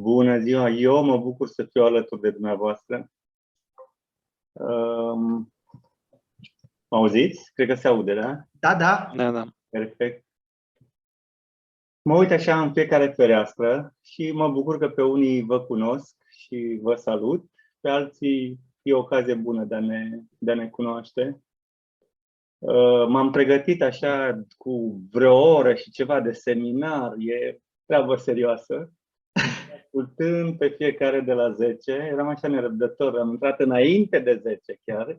Bună ziua! Eu mă bucur să fiu alături de dumneavoastră. Mă auziți? Cred că se aude, da? Da, da. Da. Perfect. Mă uit așa în fiecare fereastră și mă bucur că pe unii vă cunosc și vă salut, pe alții e o ocazie bună de a ne cunoaște. M-am pregătit așa cu vreo oră și ceva de seminar, e treabă serioasă. Ascultând pe fiecare de la 10, eram așa nerăbdător, am intrat înainte de 10 chiar.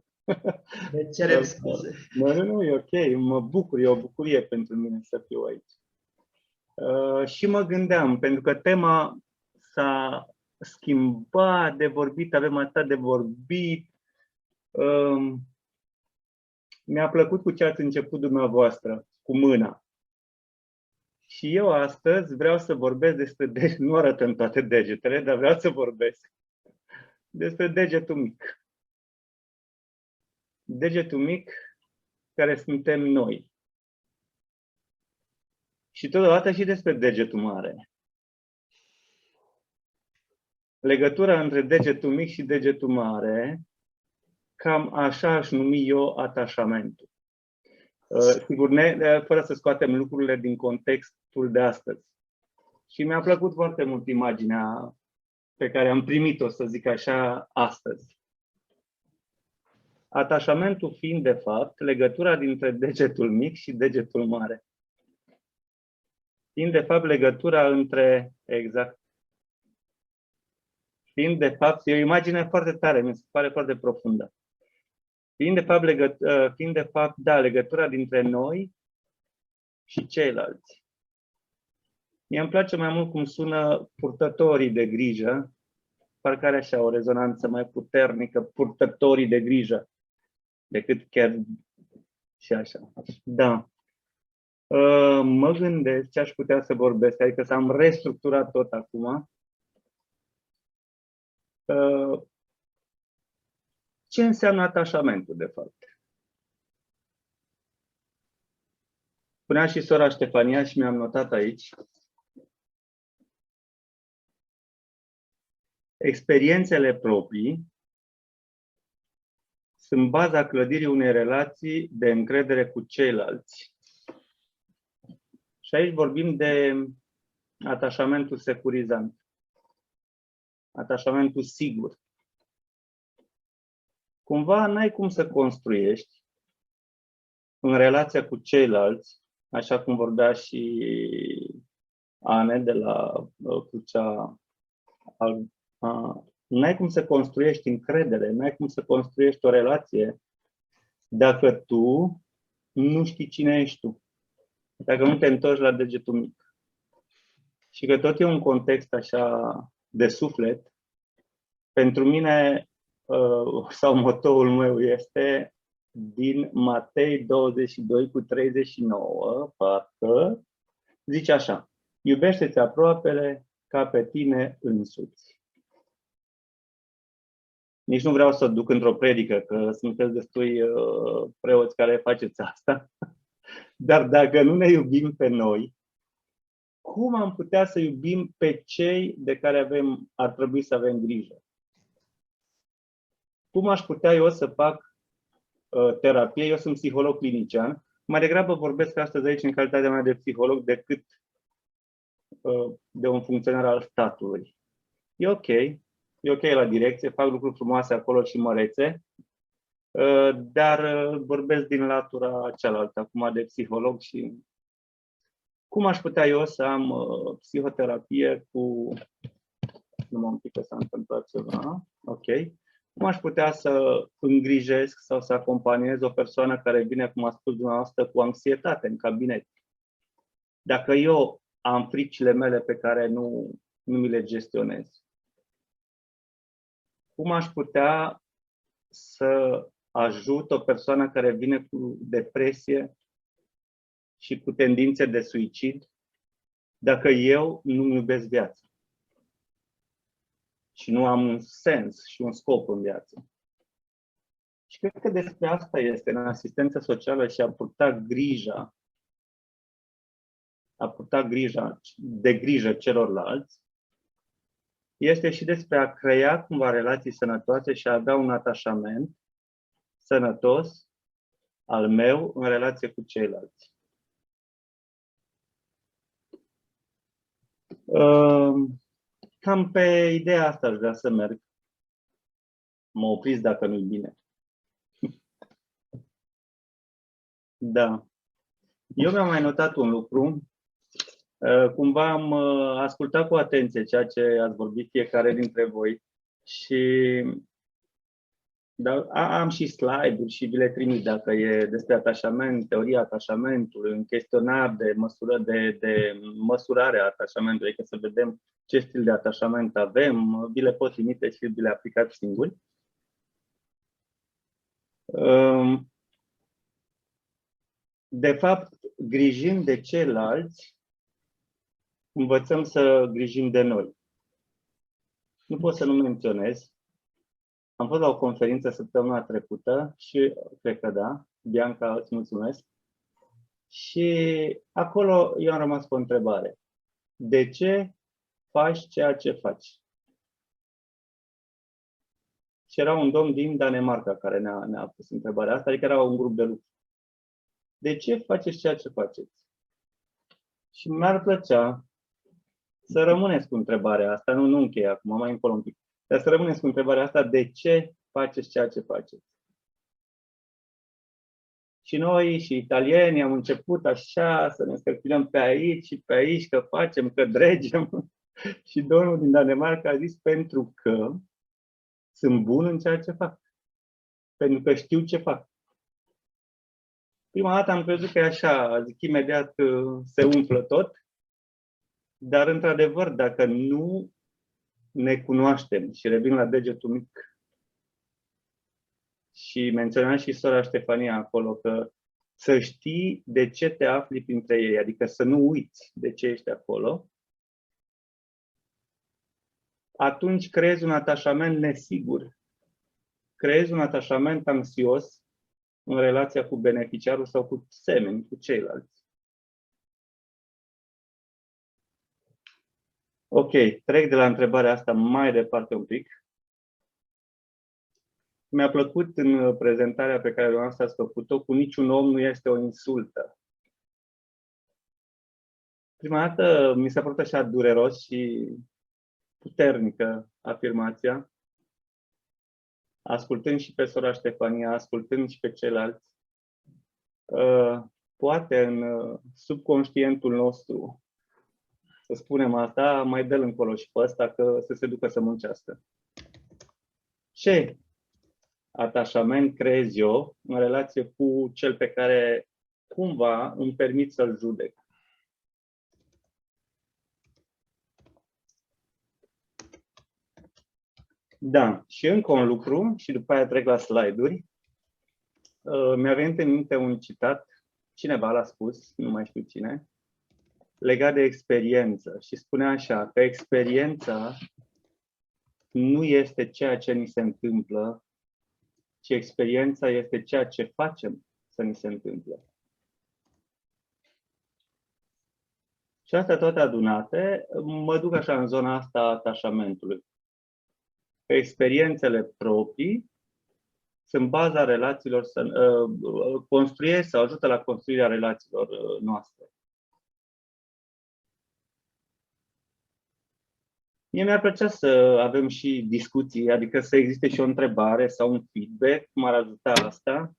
Ne cerem scuze. Nu, e ok, mă bucur, e o bucurie pentru mine să fiu aici. Și mă gândeam, pentru că tema s-a schimbat de vorbit, avem atât de vorbit. Mi-a plăcut cu ce ați început dumneavoastră, cu mâna. Și eu astăzi vreau să vorbesc despre, nu arăt în toate degetele, dar vreau să vorbesc despre degetul mic. Degetul mic care suntem noi. Și totodată și despre degetul mare. Legătura între degetul mic și degetul mare, cam așa aș numi eu atașamentul. Sigur, fără să scoatem lucrurile din contextul de astăzi. Și mi-a plăcut foarte mult imaginea pe care am primit-o, să zic așa, astăzi. Atașamentul fiind, de fapt, legătura dintre degetul mic și degetul mare. Fiind, de fapt, legătura între, exact, fiind, de fapt, e o imagine foarte tare, mi se pare foarte profundă. Fiind, de fapt, legătura dintre noi și ceilalți. Mie îmi place mai mult cum sună purtătorii de grijă, parcă are așa o rezonanță mai puternică, purtătorii de grijă, decât chiar și așa. Da. Mă gândesc ce aș putea să vorbesc, adică să am restructurat tot acum. Ce înseamnă atașamentul, de fapt? Spunea și sora Ștefania și mi-am notat aici. Experiențele proprii sunt baza clădirii unei relații de încredere cu ceilalți. Și aici vorbim de atașamentul securizant, atașamentul sigur. Cumva n-ai cum să construiești în relația cu ceilalți, așa cum vorbea și Ane de la Crucea, n-ai cum să construiești încredere, n-ai cum să construiești o relație dacă tu nu știi cine ești tu. Dacă nu te întorci la degetul mic. Și că tot e un context așa de suflet, pentru mine, sau motoul meu este din Matei 22:39, parcă, zice așa: iubește-ți aproapele ca pe tine însuți. Nici nu vreau să duc într-o predică, că sunteți destui preoți care faceți asta. Dar dacă nu ne iubim pe noi, cum am putea să iubim pe cei de care ar trebui să avem grijă? Cum aș putea eu să fac terapie? Eu sunt psiholog clinician. Mai degrabă vorbesc astăzi aici în calitatea mea de psiholog decât de un funcționar al statului. E ok. E ok la direcție, fac lucruri frumoase acolo și mărețe, dar vorbesc din latura cealaltă, acum de psiholog și cum aș putea eu să am psihoterapie cu... Numai un pic că s-a întâmplat ceva. Ok. Cum aș putea să îngrijesc sau să acompaniez o persoană care vine, cum a spus dumneavoastră, cu anxietate în cabinet? Dacă eu am fricile mele pe care nu mi le gestionez. Cum aș putea să ajut o persoană care vine cu depresie și cu tendințe de suicid dacă eu nu-mi iubesc viața și nu am un sens și un scop în viață? Și cred că despre asta este în asistență socială și a purta grijă celorlalți, este și despre a crea cumva relații sănătoase și a avea un atașament sănătos al meu în relație cu ceilalți. Cam pe ideea asta aș vrea să merg. Mă opriți dacă nu-i bine. Da. Eu mi-am mai notat un lucru. Cumva am ascultat cu atenție ceea ce ați vorbit fiecare dintre voi și am și slide-uri și vi le trimit dacă e despre atașament, teoria atașamentului, un chestionar de măsurare a atașamentului, adică să vedem ce stil de atașament avem, vi le pot trimite și vi le aplicați singuri. De fapt, grijind de ceilalți, învățăm să grijim de noi. Nu pot să nu menționez. Am fost la o conferință săptămâna trecută și, cred că da, Bianca, îți mulțumesc. Și acolo eu am rămas cu o întrebare. De ce faci ceea ce faci? Și era un domn din Danemarca care ne-a pus întrebarea asta, adică era un grup de lucru. De ce faceți ceea ce faceți? Și mi-ar plăcea să rămâneți cu întrebarea asta, nu închei acum, mai încolo un pic, dar să rămâneți cu întrebarea asta, de ce faceți ceea ce faceți? Și noi, și italienii, am început așa, să ne scărpinăm pe aici și pe aici, că facem, că dregem. Și domnul din Danemarca a zis, pentru că sunt bun în ceea ce fac. Pentru că știu ce fac. Prima dată am crezut că e așa, zic imediat se umflă tot. Dar, într-adevăr, dacă nu ne cunoaștem, și revin la degetul mic, și menționa și sora Ștefania acolo, că să știi de ce te afli printre ei, adică să nu uiți de ce ești acolo, atunci creezi un atașament nesigur, creezi un atașament anxios în relația cu beneficiarul sau cu semeni, cu ceilalți. Ok, trec de la întrebarea asta mai departe un pic. Mi-a plăcut în prezentarea pe care dumneavoastră ați făcut-o, cu niciun om nu este o insultă. Prima dată mi s-a părut așa dureros și puternică afirmația, ascultând și pe sora Ștefania, ascultând și pe ceilalți. Poate în subconștientul nostru, să spunem asta, mai dă-l încolo și pe ăsta că să se ducă să muncească. Ce atașament creez eu în relație cu cel pe care cumva îmi permit să-l judec? Da, și încă un lucru, și după aia trec la slide-uri. Mi-a venit în minte un citat, cineva l-a spus, nu mai știu cine, legat de experiență. Și spunea așa, că experiența nu este ceea ce ni se întâmplă, ci experiența este ceea ce facem să ni se întâmple. Și astea toate adunate, mă duc așa în zona asta a atașamentului. Experiențele proprii sunt baza relațiilor, construiesc sau ajută la construirea relațiilor noastre. Mie mi-ar plăcea să avem și discuții, adică să existe și o întrebare sau un feedback, cum ar ajuta asta,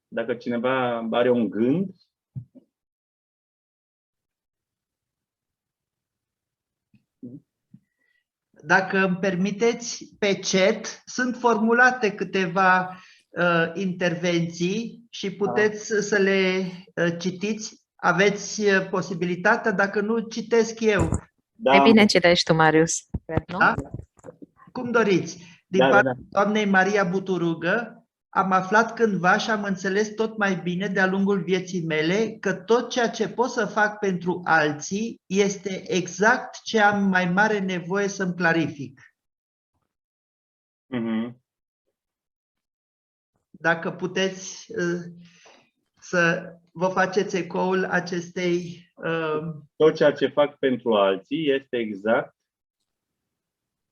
dacă cineva are un gând. Dacă îmi permiteți, pe chat sunt formulate câteva intervenții și puteți să le citiți. Aveți posibilitatea, dacă nu, citesc eu. Da. Mai bine citești tu, Marius, cred, nu? Da? Cum doriți. Din partea doamnei Maria Buturugă, am aflat cândva și am înțeles tot mai bine de-a lungul vieții mele că tot ceea ce pot să fac pentru alții este exact ce am mai mare nevoie să-mi clarific. Dacă puteți să vă faceți ecoul acestei... Tot ceea ce fac pentru alții este exact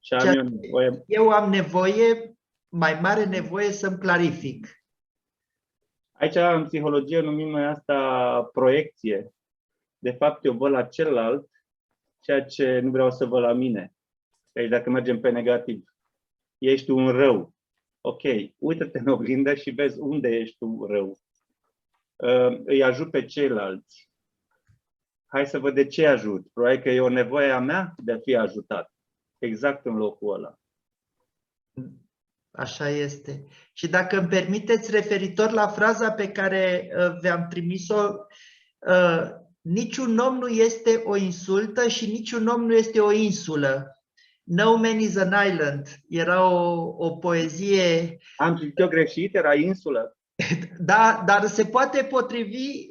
Și am eu nevoie. Eu am nevoie, mai mare nevoie să-mi clarific. Aici, în psihologie, numim noi asta proiecție. De fapt, eu văd la celălalt ceea ce nu vreau să văd la mine. Deci dacă mergem pe negativ, ești un rău. Ok, uită-te în oglindă și vezi unde ești tu rău. Îi ajut pe ceilalți. Hai să văd de ce ajut. Probabil că e o nevoie a mea de a fi ajutat. Exact în locul ăla. Așa este. Și dacă îmi permiteți, referitor la fraza pe care v-am trimis-o, niciun om nu este o insultă și niciun om nu este o insulă. No man is an island. Era o poezie. Am citit eu greșit, era insulă. Da, dar se poate potrivi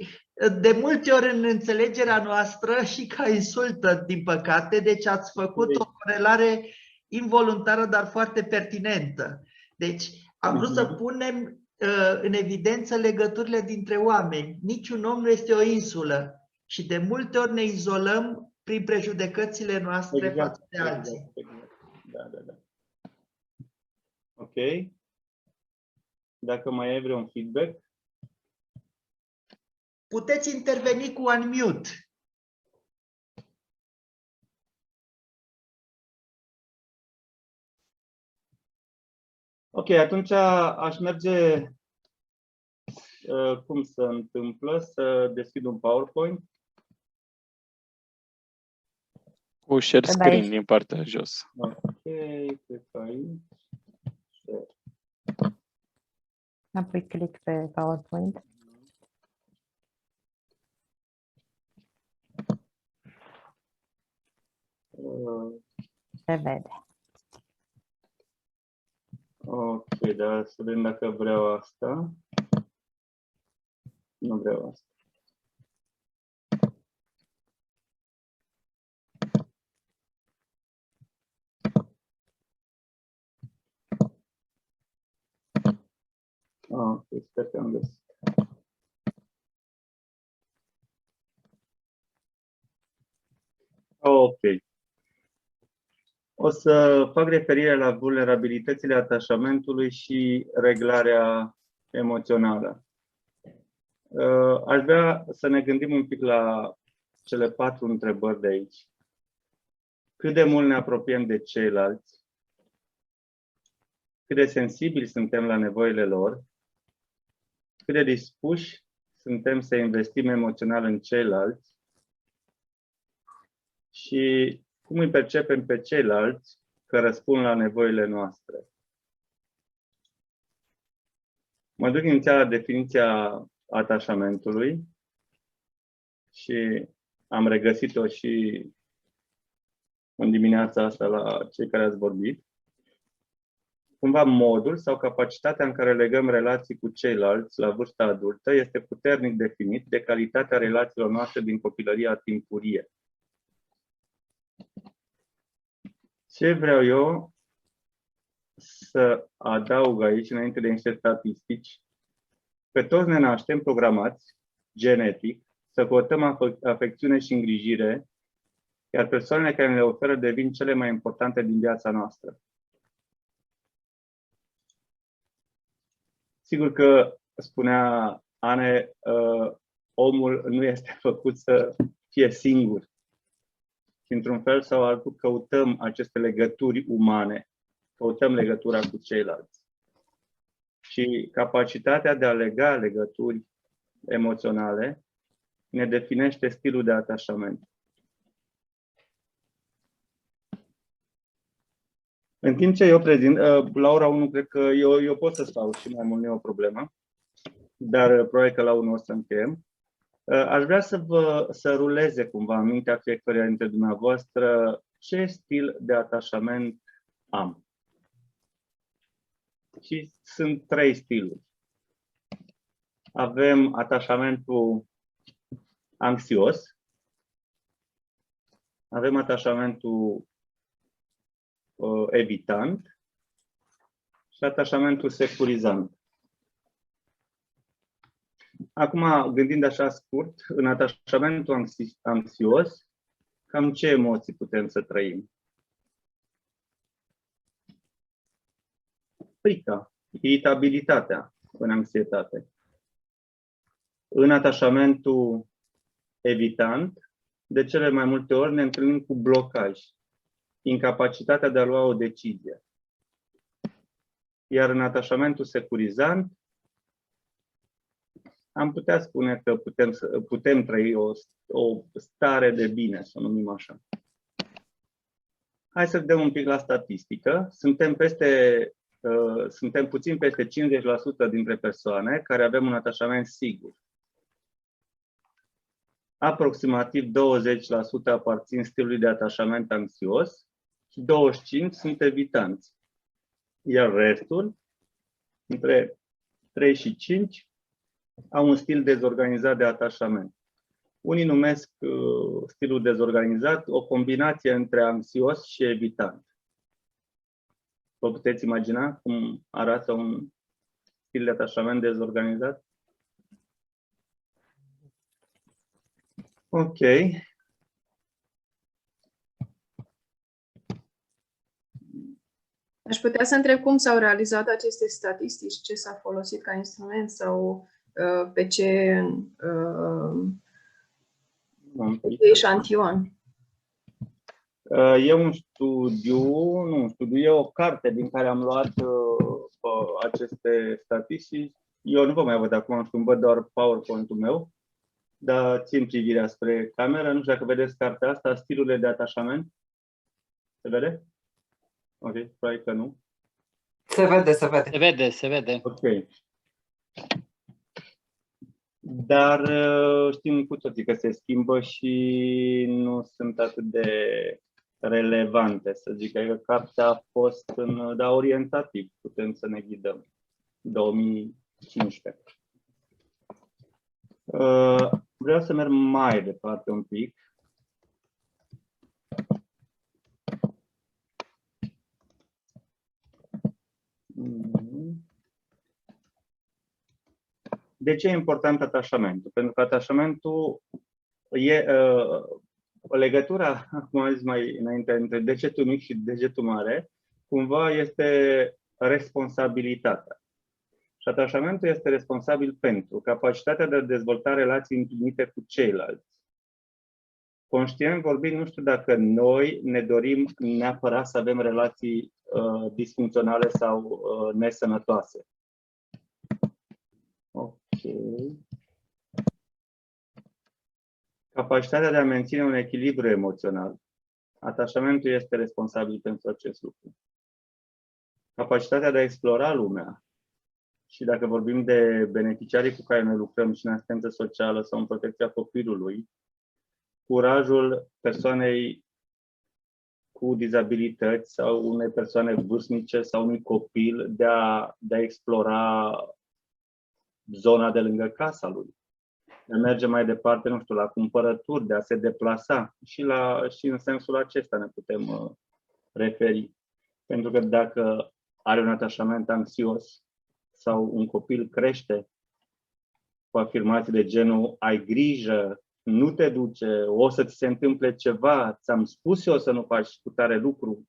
de multe ori în înțelegerea noastră și ca insultă, din păcate. Deci ați făcut o corelare involuntară, dar foarte pertinentă. Deci am vrut să punem în evidență legăturile dintre oameni. Niciun om nu este o insulă și de multe ori ne izolăm prin prejudecățile noastre față de alții. Da. Ok. Dacă mai ai vreun feedback. Puteți interveni cu unmute. Ok, atunci aș merge, cum se întâmplă, să deschid un PowerPoint. Cu share screen din partea jos. Ok, cred că aici. Apoi click pe PowerPoint. Se vede. Ok, dar să vedem dacă vreau asta. Nu vreau asta. Ok, sper că am găsit. Ok. O să fac referire la vulnerabilitățile atașamentului și reglarea emoțională. Aș vrea să ne gândim un pic la cele 4 întrebări de aici. Cât de mult ne apropiem de ceilalți? Cât de sensibili suntem la nevoile lor? Cât de dispuși suntem să investim emoțional în ceilalți? Și cum îi percepem pe ceilalți că răspund la nevoile noastre? Mă duc inițial la definiția atașamentului și am regăsit-o și în dimineața asta la cei care ați vorbit. Cumva modul sau capacitatea în care legăm relații cu ceilalți la vârsta adultă este puternic definit de calitatea relațiilor noastre din copilăria timpurie. Ce vreau eu să adaug aici, înainte de niște statistici, că toți ne naștem programați, genetic, să căutăm afecțiune și îngrijire, iar persoanele care ne le oferă devin cele mai importante din viața noastră. Sigur că, spunea Ane, omul nu este făcut să fie singur. Și într-un fel sau altul căutăm aceste legături umane, căutăm legătura cu ceilalți. Și capacitatea de a lega legături emoționale ne definește stilul de atașament. În timp ce eu prezint, la ora 1 cred că eu pot să stau și mai mult, nu e o problemă, dar probabil că la 1 o să încheiem. Aș vrea să ruleze cumva în mintea fiecăruia dintre dumneavoastră ce stil de atașament am. Și sunt 3 stiluri. Avem atașamentul anxios, avem atașamentul evitant și atașamentul securizant. Acum, gândind așa scurt, în atașamentul anxios, cam ce emoții putem să trăim? frica, iritabilitatea în anxietate. În atașamentul evitant, de cele mai multe ori ne întâlnim cu blocaj, incapacitatea de a lua o decizie. Iar în atașamentul securizant, am putea spune că putem trăi o stare de bine, să o numim așa. Hai să vedem un pic la statistică. Suntem puțin peste 50% dintre persoane care avem un atașament sigur. Aproximativ 20% aparțin stilului de atașament anxios și 25% sunt evitanți. Iar restul, între 3 și 5, au un stil dezorganizat de atașament. Unii numesc stilul dezorganizat o combinație între anxios și evitant. Vă puteți imagina cum arată un stil de atașament dezorganizat? Ok. Aș putea să întreb cum s-au realizat aceste statistici, ce s-a folosit ca instrument sau pe ce eșantion? E un studiu, e o carte din care am luat aceste statistici. Eu nu vă mai văd acum, îmi văd doar PowerPoint-ul meu, dar țin privirea spre cameră. Nu știu dacă vedeți cartea asta, stilurile de atașament. Se vede? Ok, probabil că nu. Se vede, se vede. Se vede, se vede. Ok. Dar știm cu toții că se schimbă și nu sunt atât de relevante, să zic. Că cartea a fost orientativ, putem să ne ghidăm. 2015. Vreau să merg mai departe un pic. De ce e important atașamentul? Pentru că atașamentul e legătura, cum am zis mai înainte, între degetul mic și degetul mare, cumva este responsabilitatea. Și atașamentul este responsabil pentru capacitatea de a dezvolta relații împlinite cu ceilalți. Conștient vorbind, nu știu dacă noi ne dorim neapărat să avem relații disfuncționale sau nesănătoase. Ok. Capacitatea de a menține un echilibru emoțional. Atașamentul este responsabil pentru acest lucru. Capacitatea de a explora lumea. Și dacă vorbim de beneficiarii cu care noi lucrăm și în asistență socială sau în protecția copilului, curajul persoanei cu dizabilități sau unei persoane vârstnice sau unui copil de a explora zona de lângă casa lui. De a merge mai departe, nu știu, la cumpărături, de a se deplasa. Și în sensul acesta ne putem referi. Pentru că dacă are un atașament anxios sau un copil crește cu afirmații de genul ai grijă, nu te duce, o să ți se întâmple ceva, ți-am spus eu să nu faci cu tare lucru,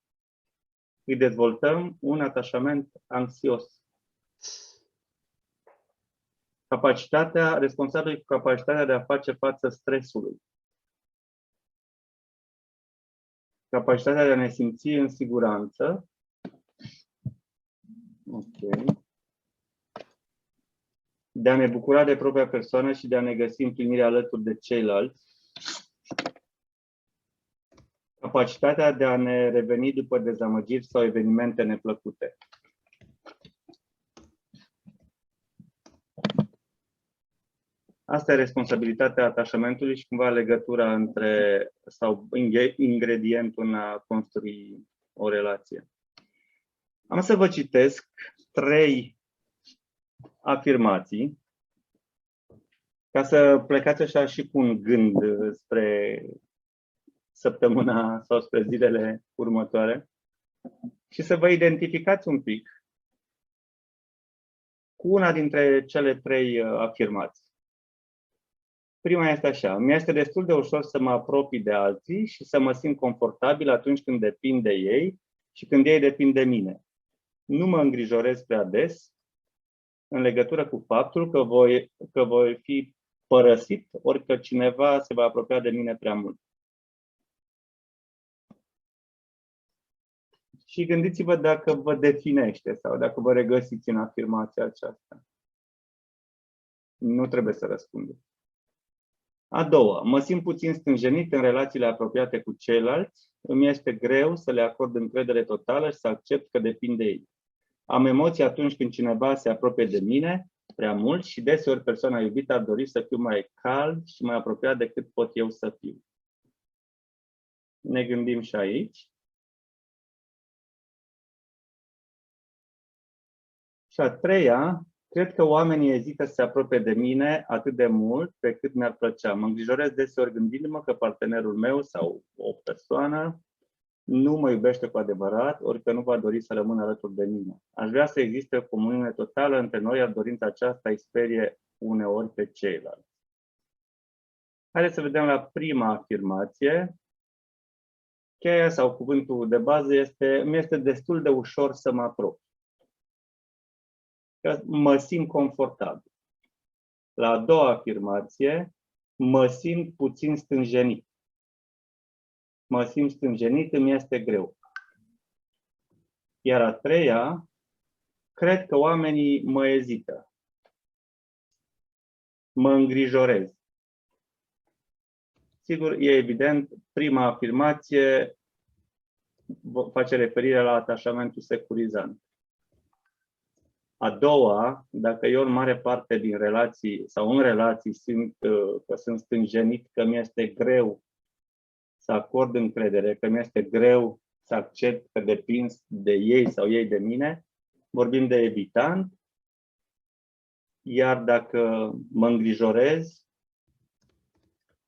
îi dezvoltăm un atașament anxios. Responsabil cu capacitatea de a face față stresului. Capacitatea de a ne simți în siguranță. Ok. De a ne bucura de propria persoană și de a ne găsi împlinirea alături de ceilalți. Capacitatea de a ne reveni după dezamăgiri sau evenimente neplăcute. Asta e responsabilitatea atașamentului și cumva legătura între, sau ingredientul în a construi o relație. Am să vă citesc 3 afirmații ca să plecați așa și cu un gând spre săptămâna sau spre zilele următoare și să vă identificați un pic cu una dintre cele 3 afirmații. Prima este așa: mi este destul de ușor să mă apropii de alții și să mă simt confortabil atunci când depind de ei și când ei depind de mine. nu mă îngrijorez prea des în legătură cu faptul că voi fi părăsit, ori că cineva se va apropia de mine prea mult. Și gândiți-vă dacă vă definește sau dacă vă regăsiți în afirmația aceasta. Nu trebuie să răspundeți. A doua, mă simt puțin stânjenit în relațiile apropiate cu ceilalți. Îmi este greu să le acord încredere totală și să accept că depind de ei. Am emoții atunci când cineva se apropie de mine prea mult și deseori persoana iubită ar dori să fiu mai cald și mai apropiat decât pot eu să fiu. Ne gândim și aici. Și a treia, cred că oamenii ezită să se apropie de mine atât de mult pe cât mi-ar plăcea. Mă îngrijorez deseori gândindu-mă că partenerul meu sau o persoană nu mă iubește cu adevărat, ori că nu va dori să rămână alături de mine. Aș vrea să existe o comuniune totală între noi, iar dorința aceasta îi sperie uneori pe ceilalți. Haideți să vedem la prima afirmație. Cheia sau cuvântul de bază este: mi este destul de ușor să mă apropii. Că mă simt confortabil. La a doua afirmație, mă simt puțin stânjenit. Mă simt stânjenit, îmi este greu. Iar a treia, cred că oamenii mă ezită. Mă îngrijorez. Sigur, e evident, prima afirmație face referire la atașamentul securizant. A doua, dacă eu în mare parte din relații sau în relații simt că sunt stânjenit, că mi-este greu să acord încredere, că mi-este greu să accept că depind de ei sau ei de mine, vorbim de evitant. Iar dacă mă îngrijorez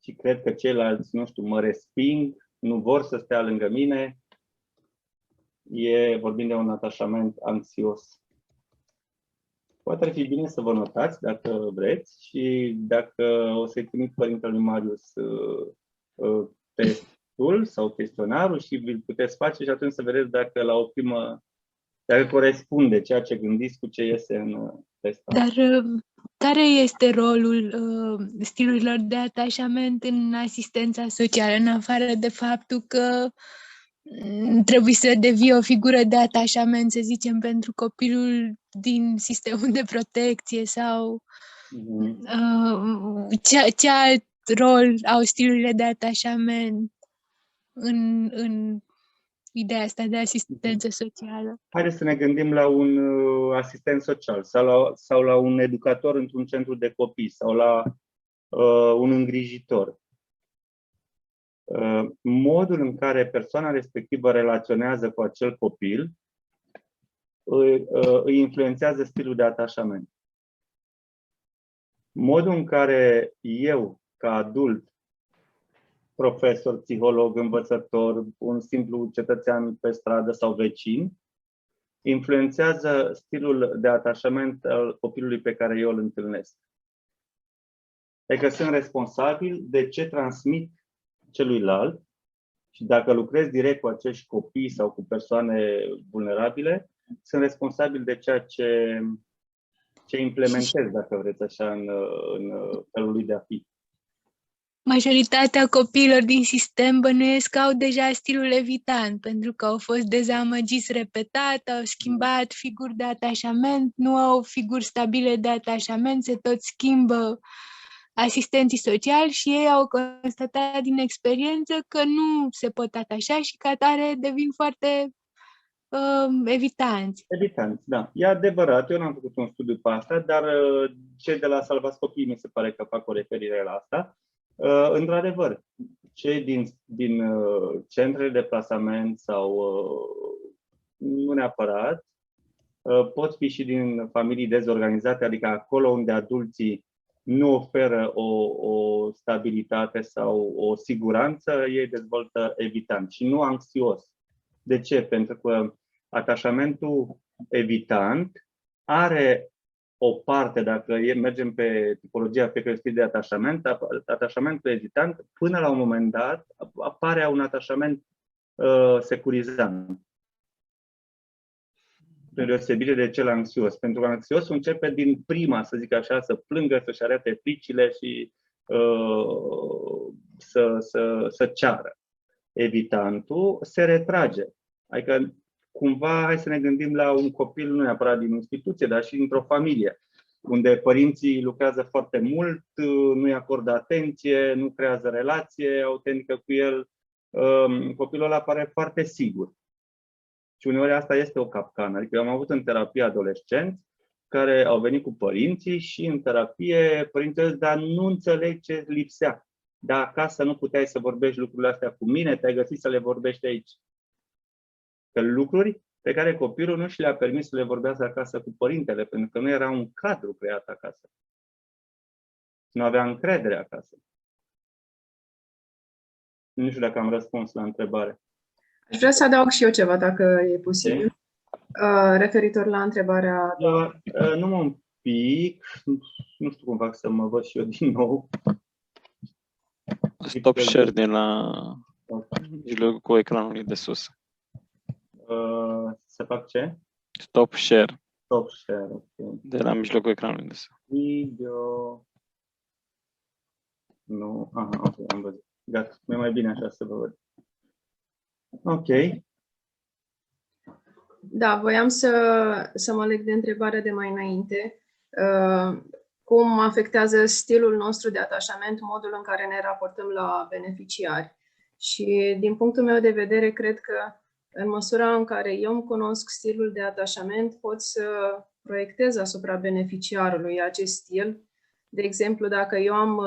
și cred că ceilalți, nu știu, mă resping, nu vor să stea lângă mine, vorbim de un atașament anxios. Poate ar fi bine să vă notați, dacă vreți, și dacă o să-i trimit părintelui Marius testul sau chestionarul și vi-l puteți face și atunci să vedeți dacă la o primă, dacă corespunde ceea ce gândiți cu ce iese în test. Dar care este rolul stilurilor de atașament în asistența socială, în afară de faptul că trebuie să devii o figură de atașament, să zicem, pentru copilul din sistemul de protecție sau ce alt rol au stilurile de atașament în ideea asta de asistență socială? Haideți să ne gândim la un asistent social sau la un educator într-un centru de copii sau la un îngrijitor. Modul în care persoana respectivă relaționează cu acel copil îi influențează stilul de atașament. Modul în care eu, ca adult, profesor, psiholog, învățător, un simplu cetățean pe stradă sau vecin, influențează stilul de atașament al copilului pe care eu îl întâlnesc. Adică sunt responsabil de ce transmit celuilalt și dacă lucrez direct cu acești copii sau cu persoane vulnerabile, sunt responsabil de ceea ce implementez, dacă vreți așa, în felul lui de a fi. Majoritatea copiilor din sistem bănuiesc că au deja stilul evitant, pentru că au fost dezamăgiți repetat, au schimbat figuri de atașament, nu au figuri stabile de atașament, se tot schimbă asistenții sociali și ei au constatat din experiență că nu se pot atașa și ca atare devin foarte evitanți. Evitanți, da. E adevărat, eu n-am făcut un studiu pe asta, dar cei de la Salvați Copiii mi se pare că fac o referire la asta. Într-adevăr, cei din centrele de plasament sau nu neapărat, pot fi și din familii dezorganizate, adică acolo unde adulții nu oferă o stabilitate sau o siguranță, ei dezvoltă evitant și nu anxios. De ce? Pentru că atașamentul evitant are o parte, dacă mergem pe tipologia fiecărui stil de atașament, atașamentul evitant, până la un moment dat, apare un atașament securizant. prin deosebire de cel anxios. Pentru că anxiosul începe din prima, să zic așa, să plângă, să-și arate fricile și să ceară. Evitantul se retrage. Adică, cumva, hai să ne gândim la un copil, nu neapărat din instituție, dar și dintr-o familie, unde părinții lucrează foarte mult, nu-i acordă atenție, nu creează relație autentică cu el. Copilul ăla pare foarte sigur. Și uneori asta este o capcană. Adică eu am avut în terapie adolescenți care au venit cu părinții și în terapie părinții zic, dar nu înțeleg ce lipsea. Dar acasă nu puteai să vorbești lucrurile astea cu mine, te-ai găsit să le vorbești aici. Că lucruri pe care copilul nu și le-a permis să le vorbească acasă cu părintele, pentru că nu era un cadru creat acasă. Nu avea încredere acasă. Nu știu dacă am răspuns la întrebare. Aș vrea să adaug și eu ceva, dacă e posibil, referitor la întrebarea... Numai un pic, nu știu cum fac să mă văd și eu din nou. Stop share de la mijlocul ecranului de sus. Să fac ce? Stop share. Stop share, ok. De la mijlocul ecranului de sus. Video. Nu, aha, ok, am văzut. Gata, e mai bine așa să vă văd. Ok. Da, voiam să mă leg de întrebarea de mai înainte. Cum afectează stilul nostru de atașament modul în care ne raportăm la beneficiari? Și din punctul meu de vedere, cred că în măsura în care eu îmi cunosc stilul de atașament, pot să proiectez asupra beneficiarului acest stil. De exemplu, dacă eu am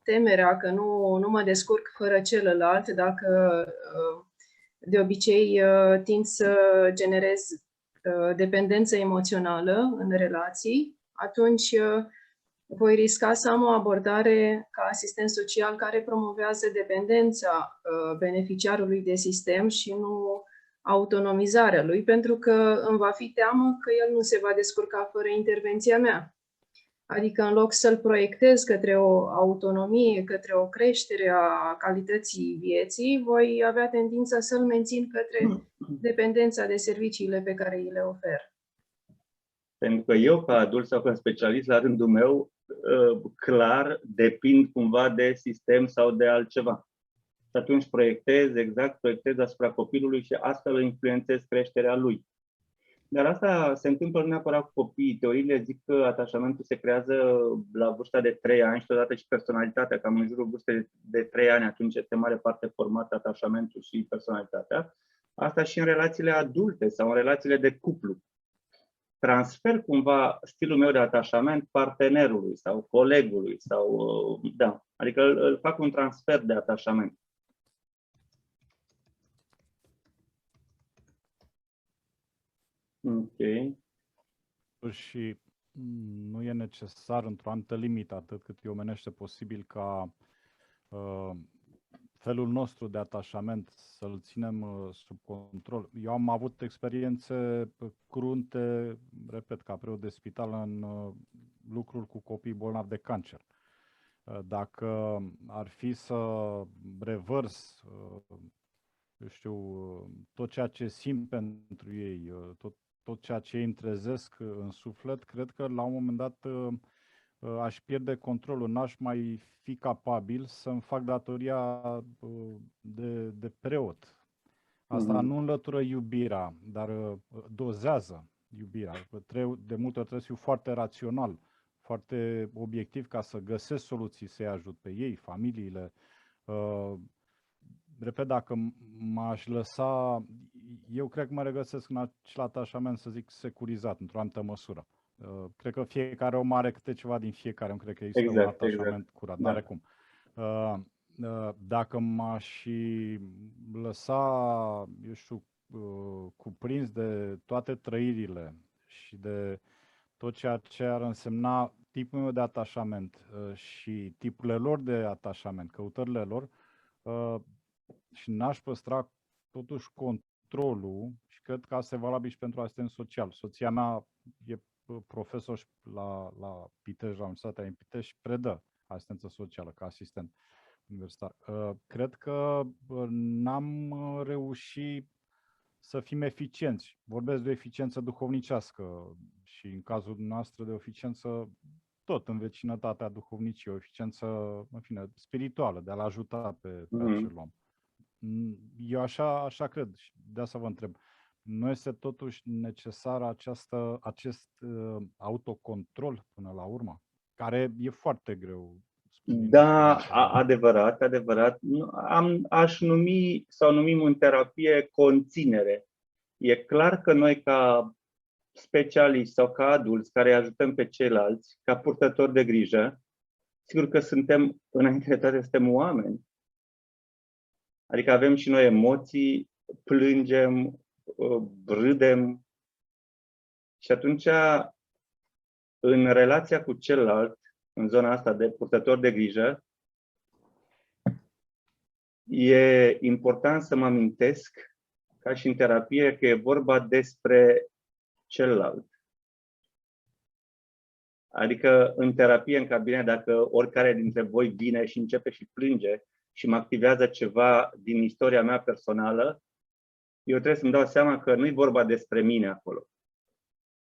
temerea că nu mă descurc fără celălalt, dacă de obicei tind să generez dependență emoțională în relații, atunci voi risca să am o abordare ca asistent social care promovează dependența beneficiarului de sistem și nu autonomizarea lui, pentru că îmi va fi teamă că el nu se va descurca fără intervenția mea. Adică în loc să-l proiectez către o autonomie, către o creștere a calității vieții, voi avea tendința să-l mențin către dependența de serviciile pe care îi le ofer. Pentru că eu, ca adult sau ca specialist, la rândul meu, clar, depind cumva de sistem sau de altceva. Și atunci proiectez asupra copilului și astfel îl influențez creșterea lui. Dar asta se întâmplă nu neapărat cu copiii. Teoriile zic că atașamentul se creează la vârsta de 3 ani și totodată și personalitatea, cam în jurul vârstei de 3 ani, atunci este mare parte format atașamentul și personalitatea. Asta și în relațiile adulte sau în relațiile de cuplu. Transfer cumva stilul meu de atașament partenerului sau colegului sau, da, adică îl fac un transfer de atașament. Ok. Și nu e necesar într-o anumită limită, atât cât e omenește posibil, ca felul nostru de atașament să-l ținem sub control. Eu am avut experiențe crunte, repet, ca preot de spital, în lucruri cu copii bolnavi de cancer. Dacă ar fi să revărs, eu știu, tot ceea ce simt pentru ei, tot ceea ce îi întrezesc în suflet, cred că la un moment dat aș pierde controlul, n-aș mai fi capabil să-mi fac datoria de preot. Asta nu înlătură iubirea, dar dozează iubirea. De multe ori trebuie să fiu foarte rațional, foarte obiectiv ca să găsesc soluții să-i ajut pe ei, familiile. Repet, dacă m-aș lăsa, eu cred că mă regăsesc în acel atașament, să zic, securizat, într-o anumită măsură. Cred că fiecare om are câte ceva din fiecare, nu cred că există un atașament curat, Da. n-are cum. Dacă m-aș lăsa, eu știu, cuprins de toate trăirile și de tot ceea ce ar însemna tipul meu de atașament și tipurile lor de atașament, căutările lor, și n-aș păstra totuși controlul, și cred că asta e valabil și pentru asistent social. Soția mea e profesor la Pitești, la Universitatea din Pitești, și predă asistență socială ca asistent universitar. Cred că n-am reușit să fim eficienți. Vorbesc de o eficiență duhovnicească și în cazul nostru de o eficiență tot în vecinătatea duhovnicii, o eficiență, în fine, spirituală, de a-l ajuta pe acel om. Eu așa cred și de asta vă întreb. Nu este totuși necesar acest autocontrol până la urmă, care e foarte greu. Da, adevărat. Aș numi sau numim în terapie conținere. E clar că noi ca specialiști sau ca adulți care ajutăm pe ceilalți, ca purtători de grijă, sigur că suntem, înainte de toate, suntem oameni. Adică avem și noi emoții, plângem, râdem și atunci în relația cu celălalt, în zona asta de purtător de grijă, e important să mă amintesc, ca și în terapie, că e vorba despre celălalt. Adică în terapie, în cabinet, dacă oricare dintre voi vine și începe și plânge și mă activează ceva din istoria mea personală, eu trebuie să-mi dau seama că nu e vorba despre mine acolo.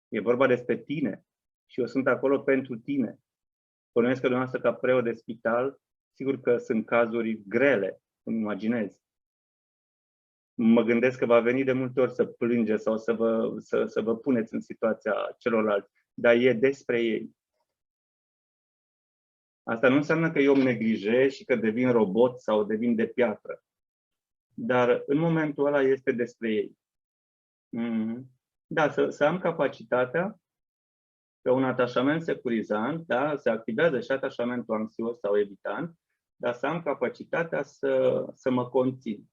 E vorba despre tine și eu sunt acolo pentru tine. Bănuiesc că dumneavoastră, ca preot de spital, sigur că sunt cazuri grele, îmi imaginez. Mă gândesc că va veni de multe ori să plângeți sau să vă puneți în situația celorlalți, dar e despre ei. Asta nu înseamnă că eu îmi neglijez și că devin robot sau devin de piatră. Dar în momentul ăla este despre ei. Da, să am capacitatea pe un atașament securizant, da, se activează și atașamentul anxios sau evitant, dar să am capacitatea să mă conțin.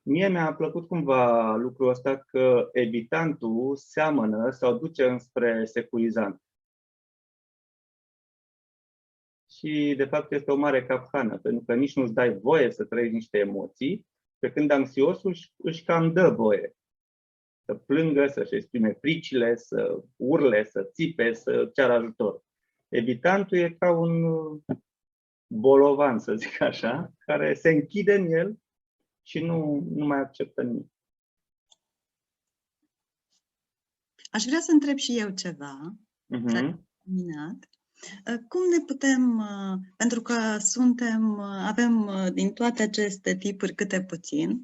Mie mi-a plăcut cumva lucrul ăsta că evitantul seamănă sau duce înspre securizant. Și de fapt este o mare capcană, pentru că nici nu-ți dai voie să trăiești niște emoții, pe când anxiosul își cam dă voie. Să plângă, să-și exprime fricile, să urle, să țipe, să ceară ajutor. Evitantul e ca un bolovan, să zic așa, care se închide în el și nu mai acceptă nimic. Aș vrea să întreb și eu ceva. Cum ne putem, pentru că avem din toate aceste tipuri câte puțin,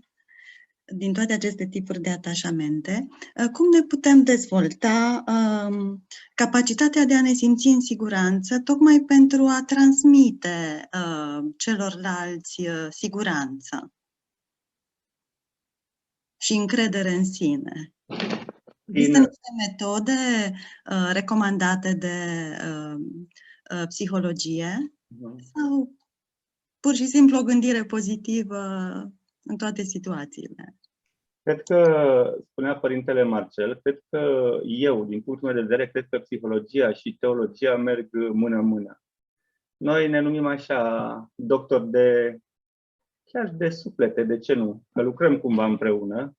din toate aceste tipuri de atașamente, cum ne putem dezvolta capacitatea de a ne simți în siguranță, tocmai pentru a transmite celorlalți siguranță și încredere în sine? Există niște metode recomandate de psihologie sau pur și simplu o gândire pozitivă în toate situațiile? Cred că, spunea Părintele Marcel, cred că eu, din punctul meu de vedere, cred că psihologia și teologia merg mână-mână. Noi ne numim așa doctori chiar de suflete, de ce nu? Că lucrăm cumva împreună.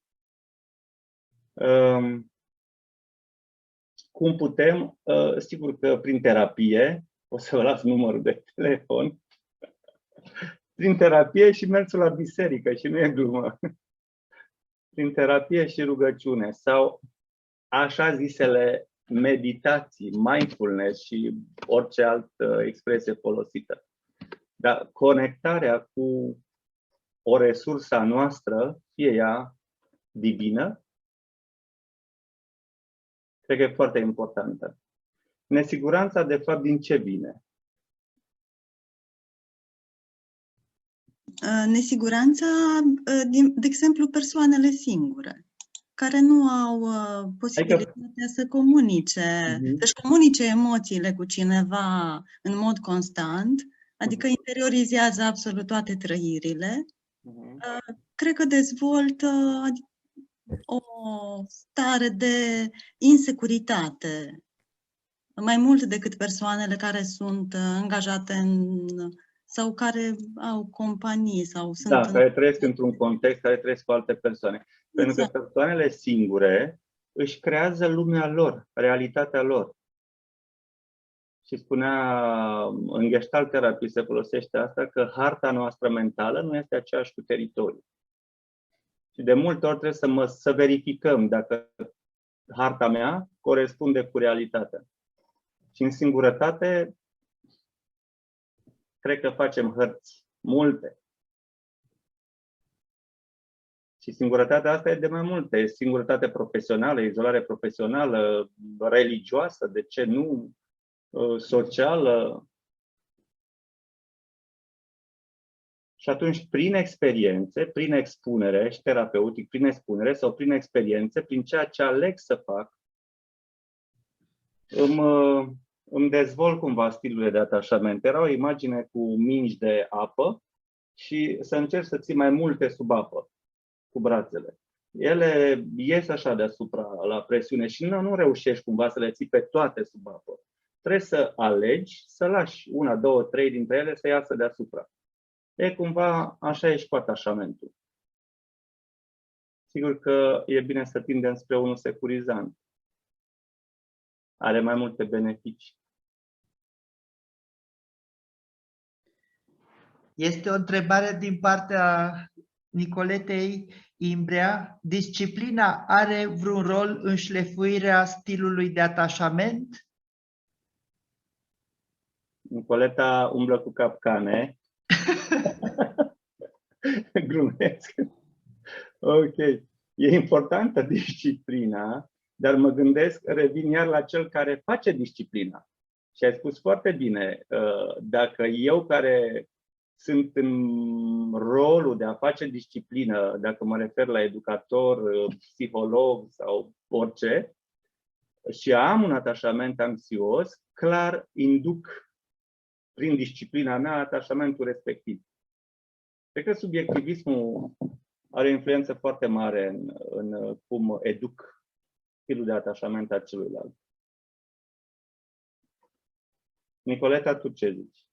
Cum putem? Sigur că prin terapie, o să vă las numărul de telefon, prin terapie și mersul la biserică, și nu e glumă. Prin terapie și rugăciune sau așa zisele meditații, mindfulness și orice altă expresie folosită. Dar conectarea cu o resursă a noastră, fie ea divină, cred că e foarte importantă. Nesiguranța, de fapt, din ce vine? Nesiguranța, de exemplu, persoanele singure, care nu au posibilitatea să comunice, să-și comunice emoțiile cu cineva în mod constant, adică interiorizează absolut toate trăirile, cred că dezvoltă o stare de insecuritate, mai mult decât persoanele care sunt angajate sau care au companii sau sunt... Da, care trăiesc într-un context, care trăiesc cu alte persoane. Pentru că persoanele singure își creează lumea lor, realitatea lor. Și spunea, în Gestalt Therapy se folosește asta, că harta noastră mentală nu este aceeași cu teritoriul. Și de multe ori trebuie să verificăm dacă harta mea corespunde cu realitatea. Și în singurătate, cred că facem hărți multe. Și singurătatea asta e de mai multe. Singurătate profesională, izolare profesională, religioasă, de ce nu, socială. Și atunci, prin experiențe, prin expunere și terapeutic, prin expunere sau prin experiențe, prin ceea ce aleg să fac, îmi dezvolt cumva stilurile de atașament. Era o imagine cu mingi de apă și să încerc să ții mai multe sub apă cu brațele. Ele ies așa deasupra la presiune și nu reușești cumva să le ții pe toate sub apă. Trebuie să alegi, să lași una, două, trei dintre ele să iasă deasupra. E cumva așa e și cu atașamentul. Sigur că e bine să tindem spre unul securizant. Are mai multe beneficii. Este o întrebare din partea Nicoletei Imbrea. Disciplina are vreun rol în șlefuirea stilului de atașament? Nicoleta umblă cu capcane. Glumesc. Ok. E importantă disciplina, dar mă gândesc, revin iar la cel care face disciplina. Și ai spus foarte bine, dacă eu care sunt în rolul de a face disciplină, dacă mă refer la educator, psiholog sau orice, și am un atașament anxios, clar induc prin disciplina mea atașamentul respectiv. Cred că subiectivismul are o influență foarte mare în cum educ stilul de atașament a celuilalt. Nicoleta, tu ce zici?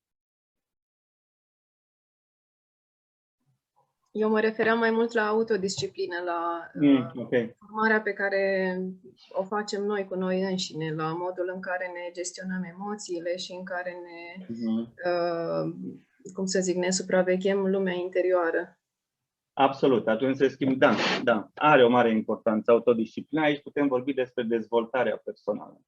Eu mă refeream mai mult la autodisciplină, la formarea pe care o facem noi cu noi înșine, la modul în care ne gestionăm emoțiile și în care ne, cum să zic, ne supraveghem lumea interioară. Absolut. Atunci se schimbă. Da. Are o mare importanță autodisciplina. Aici putem vorbi despre dezvoltarea personală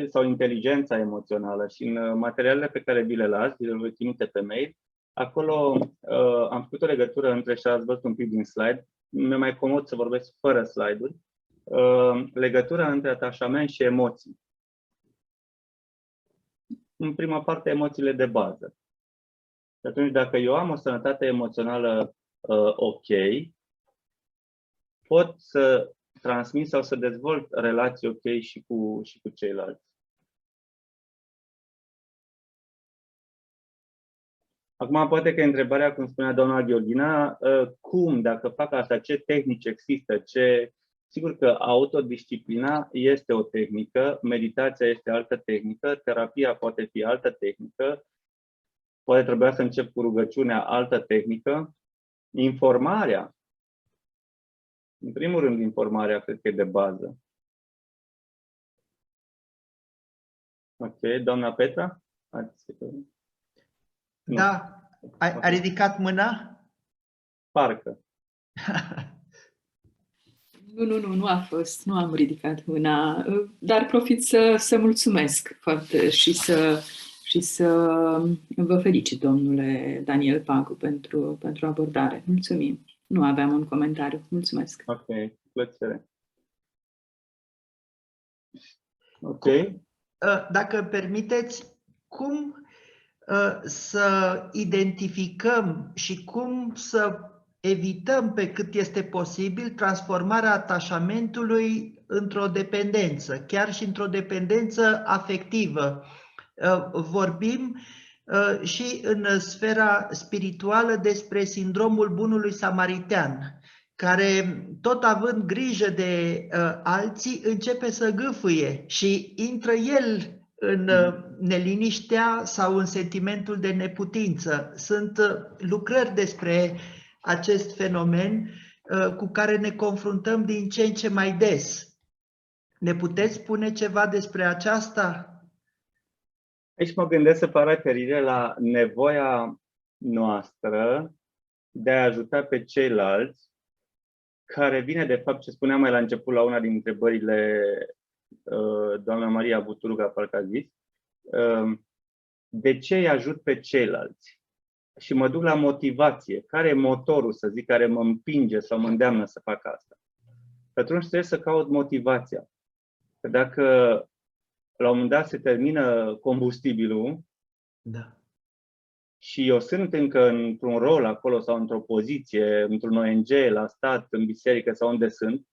sau inteligența emoțională. Și în materialele pe care vi le las, vi le voi trimite pe mail, acolo am făcut o legătură între, și ați văzut un pic din slide, mi-e mai comod să vorbesc fără slide-uri, legătura între atașament și emoții. În prima parte, emoțiile de bază. Și atunci, dacă eu am o sănătate emoțională ok, pot să transmit sau să dezvolt relații ok și cu ceilalți. Acum, poate că întrebarea, cum spunea doamna Gheorghina, cum, dacă fac asta, ce tehnici există, Sigur că autodisciplina este o tehnică, meditația este altă tehnică, terapia poate fi altă tehnică, poate trebui să încep cu rugăciunea, altă tehnică. Informarea, în primul rând informarea, cred că e de bază. Ok, doamna Petra? Da, a ridicat mâna? Parcă. Nu a fost, nu am ridicat mâna, dar profit să mulțumesc foarte și să vă felicit, domnule Daniel Pagu, pentru abordare. Mulțumim. Nu aveam un comentariu. Mulțumesc. Ok, plăcere. Ok. Dacă permiteți, cum să identificăm și cum să evităm pe cât este posibil transformarea atașamentului într-o dependență, chiar și într-o dependență afectivă. Vorbim și în sfera spirituală despre sindromul bunului samaritean, care, tot având grijă de alții, începe să gâfâie și intră el în neliniștea sau în sentimentul de neputință. Sunt lucrări despre acest fenomen cu care ne confruntăm din ce în ce mai des. Ne puteți spune ceva despre aceasta? Aici mă gândesc să fac referire la nevoia noastră de a ajuta pe ceilalți care vine de fapt ce spuneam mai la început la una din întrebările doamna Maria Buturuga, parcă a zis, de ce îi ajut pe ceilalți? Și mă duc la motivație. Care e motorul, să zic, care mă împinge sau mă îndeamnă să fac asta? Atunci trebuie să caut motivația. Că dacă la un moment dat se termină combustibilul, Da. și eu sunt încă într-un rol acolo sau într-o poziție, într-un ONG, la stat, în biserică sau unde sunt,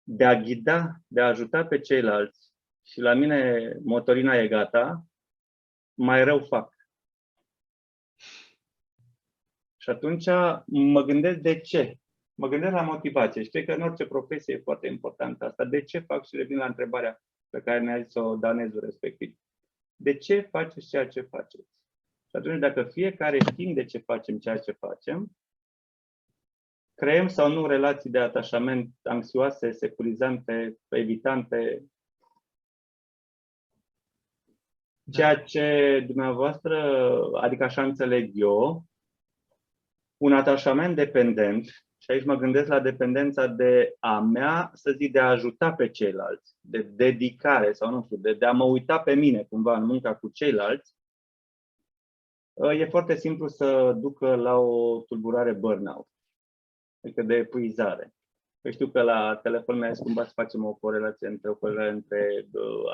de a ghida, de a ajuta pe ceilalți și la mine motorina e gata, mai rău fac. Și atunci mă gândesc de ce. Mă gândesc la motivație și cred că în orice profesie e foarte important asta. De ce fac? Și revin la întrebarea pe care ne-a zis-o danezul respectiv. De ce faceți ceea ce faceți? Și atunci dacă fiecare știm de ce facem ceea ce facem, creăm sau nu relații de atașament anxioase, securizante, evitante, ceea ce dumneavoastră, adică așa înțeleg eu, un atașament dependent, și aici mă gândesc la dependența de a mea, să zic, de a ajuta pe ceilalți, de dedicare sau nu știu, de a mă uita pe mine cumva în munca cu ceilalți, e foarte simplu să ducă la o tulburare burnout, adică de epuizare. Eu știu că la telefon mi-a zis cumva să facem o corelație între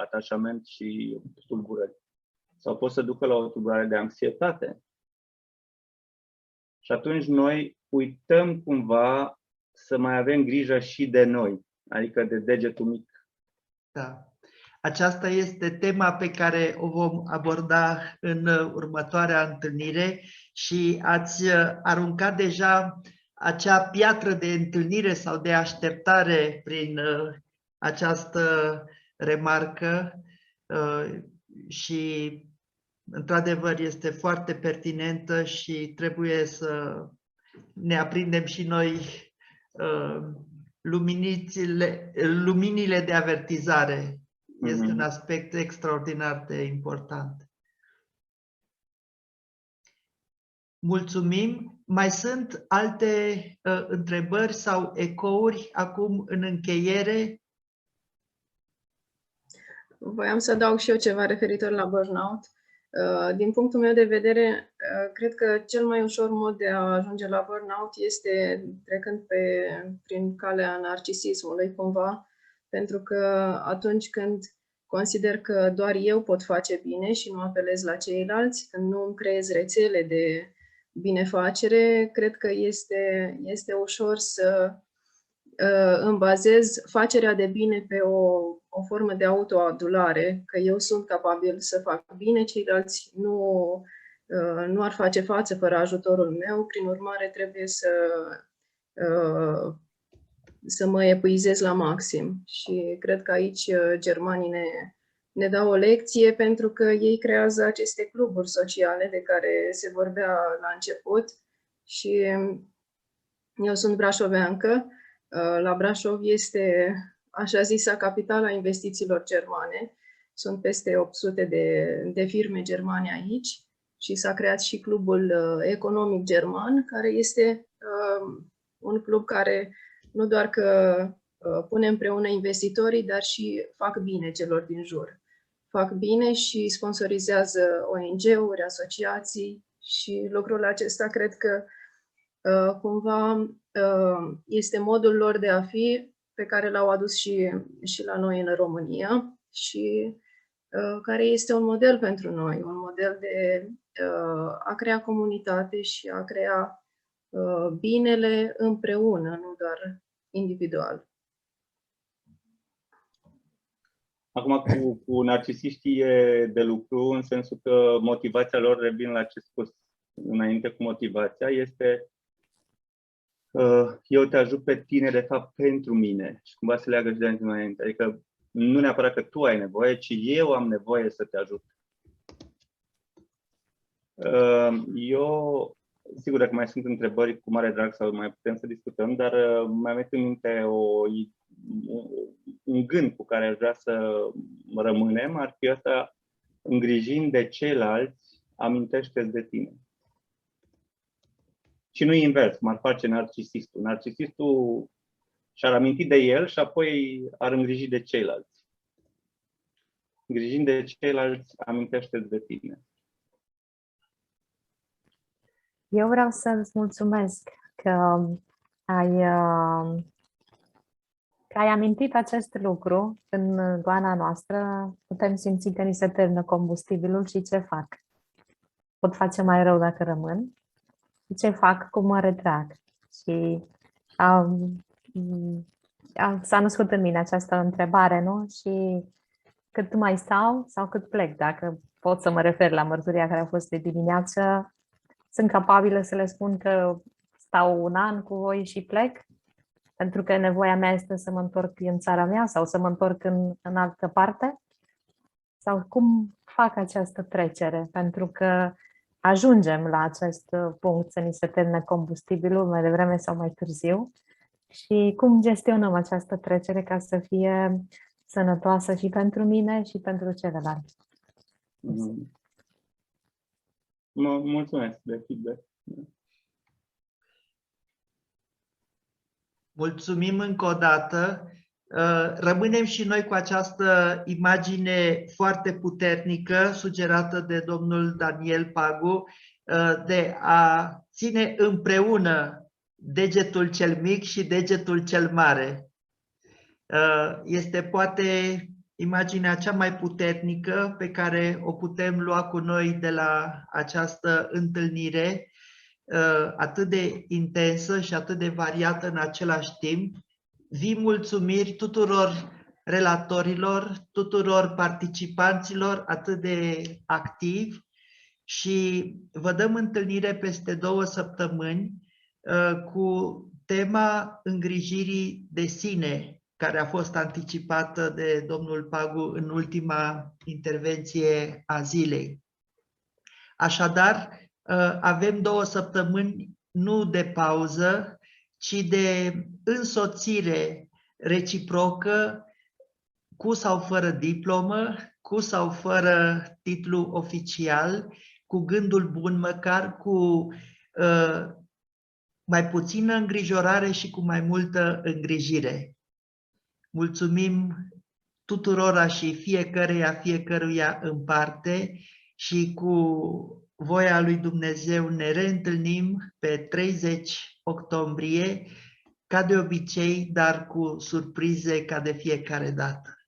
atașament și tulburări. Sau pot să ducă la o tulburare de anxietate. Și atunci noi uităm cumva să mai avem grijă și de noi, adică de degetul mic. Da. Aceasta este tema pe care o vom aborda în următoarea întâlnire și ați aruncat deja acea piatră de întâlnire sau de așteptare prin această remarcă și într-adevăr este foarte pertinentă și trebuie să ne aprindem și noi luminile de avertizare. Este un aspect extraordinar de important. Mulțumim. Mai sunt alte întrebări sau ecouri acum în încheiere? Voiam să adaug și eu ceva referitor la burnout. Din punctul meu de vedere, cred că cel mai ușor mod de a ajunge la burnout este trecând prin calea narcisismului cumva, pentru că atunci când consider că doar eu pot face bine și nu apelez la ceilalți, când nu îmi creez rețele de binefacere, cred că este ușor să îmi bazez facerea de bine pe o formă de autoadulare, că eu sunt capabil să fac bine, ceilalți nu ar face față fără ajutorul meu, prin urmare trebuie să mă epuizez la maxim. Și cred că aici germanii ne dau o lecție, pentru că ei creează aceste cluburi sociale de care se vorbea la început și eu sunt brașoveancă. La Brașov este așa zisa capitala investițiilor germane. Sunt peste 800 de firme germane aici și s-a creat și clubul economic german, care este un club care nu doar că pune împreună investitorii, dar și fac bine celor din jur. Fac bine și sponsorizează ONG-uri, asociații și lucrul acesta cred că cumva este modul lor de a fi pe care l-au adus și la noi în România și care este un model pentru noi, un model de a crea comunitate și a crea binele împreună, nu doar individual. Acum, cu narcisiștii e de lucru, în sensul că motivația lor, revin la ce spus înainte cu motivația, este eu te ajut pe tine, de fapt, pentru mine. Și cumva se leagă și de înainte. Adică nu neapărat că tu ai nevoie, ci eu am nevoie să te ajut. Eu, sigur, dacă mai sunt întrebări, cu mare drag sau mai putem să discutăm, dar mai met în minte un gând cu care aș vrea să rămânem, ar fi asta: îngrijind de ceilalți, amintește-ți de tine. Și nu invers, cum ar face narcisistul. Narcisistul și-ar aminti de el și apoi ar îngriji de ceilalți. Îngrijind de ceilalți, amintește de tine. Eu vreau să-ți mulțumesc că ai amintit acest lucru. În goana noastră putem simți că ni se termină combustibilul și ce fac. Pot face mai rău dacă rămân. Și ce fac? Cum mă retrag? Și s-a născut în mine această întrebare, nu? Și cât mai stau sau cât plec? Dacă pot să mă refer la mărturia care a fost de dimineață, sunt capabilă să le spun că stau un an cu voi și plec? Pentru că nevoia mea este să mă întorc în țara mea sau să mă întorc în altă parte? Sau cum fac această trecere? Pentru că ajungem la acest punct să ni se termine combustibilul mai devreme sau mai târziu. Și cum gestionăm această trecere ca să fie sănătoasă și pentru mine și pentru celălalt? Mulțumesc de feedback. Mulțumim încă o dată. Rămânem și noi cu această imagine foarte puternică sugerată de domnul Daniel Pagu de a ține împreună degetul cel mic și degetul cel mare. Este poate imaginea cea mai puternică pe care o putem lua cu noi de la această întâlnire atât de intensă și atât de variată în același timp. Vii mulțumiri tuturor relatorilor, tuturor participanților atât de activi și vă dăm întâlnire peste 2 săptămâni cu tema îngrijirii de sine, care a fost anticipată de domnul Pagu în ultima intervenție a zilei. Așadar, avem 2 săptămâni nu de pauză, ci de însoțire reciprocă, cu sau fără diplomă, cu sau fără titlu oficial, cu gândul bun măcar, cu mai puțină îngrijorare și cu mai multă îngrijire. Mulțumim tuturora și fiecăruia în parte și cu voia lui Dumnezeu ne reîntâlnim pe 30 octombrie, ca de obicei, dar cu surprize ca de fiecare dată.